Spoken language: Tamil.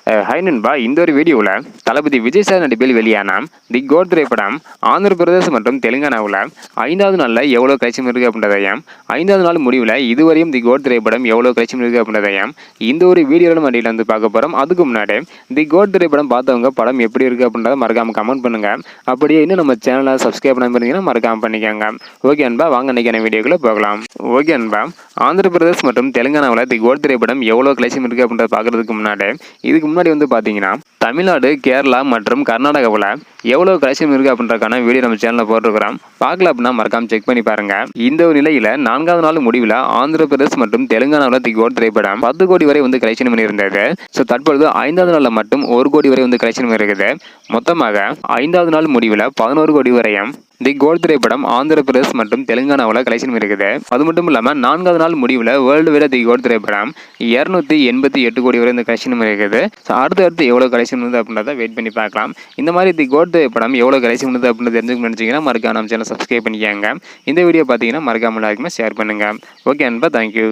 ஹாய் நண்பா, இந்த ஒரு வீடியோவில் தளபதி விஜய் சார் நடிப்பில் வெளியான தி கோட் திரைப்படம் ஆந்திர பிரதேசம் மற்றும் தெலுங்கானாவில் 5வது நாளில் எவ்வளோ கலெக்ஷன் இருக்குது அப்படின்றதையும், 5வது நாள் முடிவில் இதுவரையும் தி கோட் திரைப்படம் எவ்வளோ கலெக்ஷன் இருக்குது அப்படின்றதையும் இந்த ஒரு வீடியோவில் மண்டியில் வந்து பார்க்க போகிறோம். அதுக்கு முன்னாடி தி கோட் திரைப்படம் பார்த்தவங்க படம் எப்படி இருக்குது அப்படின்றத மறக்காமல் கமெண்ட் பண்ணுங்கள். அப்படியே இன்னும் நம்ம சேனலை சப்ஸ்கிரைப் பண்ணாமல் இருந்தீங்கன்னா மறக்காமல் பண்ணிக்கோங்க. ஓகே நண்பா, வாங்க இன்றைக்கான வீடியோக்குள்ளே போகலாம். ஓகே நண்பா, ஆந்திர பிரதேஷ் மற்றும் தெலுங்கானாவில் தி கோட் திரைப்படம் எவ்வளோ கலெக்ஷன் இருக்குது அப்படின்றத பார்க்குறதுக்கு முன்னாடி இதுக்கு முன்னாடி வந்து பார்த்தீங்கன்னா தமிழ்நாடு, கேரளா மற்றும் கர்நாடகாவில் எவ்வளோ கலெக்ஷன் இருக்குது அப்படின்றக்கான வீடியோ நம்ம சேனலில் போட்டிருக்கிறோம். பார்க்கல அப்படின்னா மறக்காமல் செக் பண்ணி பாருங்க. இந்த ஒரு நிலையில் 4வது நாள் முடிவில் ஆந்திர பிரதேஷ் மற்றும் தெலுங்கானாவில் தி கோட் திரைப்படம் 10 கோடி வரை வந்து கலெக்ஷன் பண்ணியிருந்தது. ஸோ தற்பொழுது 5வது நாளில் மட்டும் 1 கோடி வரை வந்து கலெக்ஷன் இருக்குது. மொத்தமாக 5வது நாள் முடிவில் 11 கோடி வரையும் தி கோட் திரைப்படம் ஆந்திர பிரதேஷ் மற்றும் தெலுங்கானாவில் கலெக்ஷன் இருக்குது. அது மட்டும் இல்லாமல் 4வது நாள் முடிவில் வேர்ல்டு வைட தி கோட் திரைப்படம் 288 கோடி வரை இந்த கலெக்ஷன் இருக்குது. ஸோ அடுத்து எவ்வளோ கலெக்ஷன் வந்து அப்படின்றத வெயிட் பண்ணி பார்க்கலாம். இந்த மாதிரி தி கோட் திரைப்படம் எவ்வளோ கலெக்ஷன் வந்து அப்படின்னு தெரிஞ்சுக்கணும்னு நினச்சிங்கன்னா மறக்காம நம்ம சேனல் சப்ஸ்கிரைப் பண்ணிக்கோங்க. இந்த வீடியோ பார்த்தீங்கன்னா மறக்காம எல்லாருக்குமே ஷேர் பண்ணுங்கள். ஓகே நண்பா, தேங்க்யூ.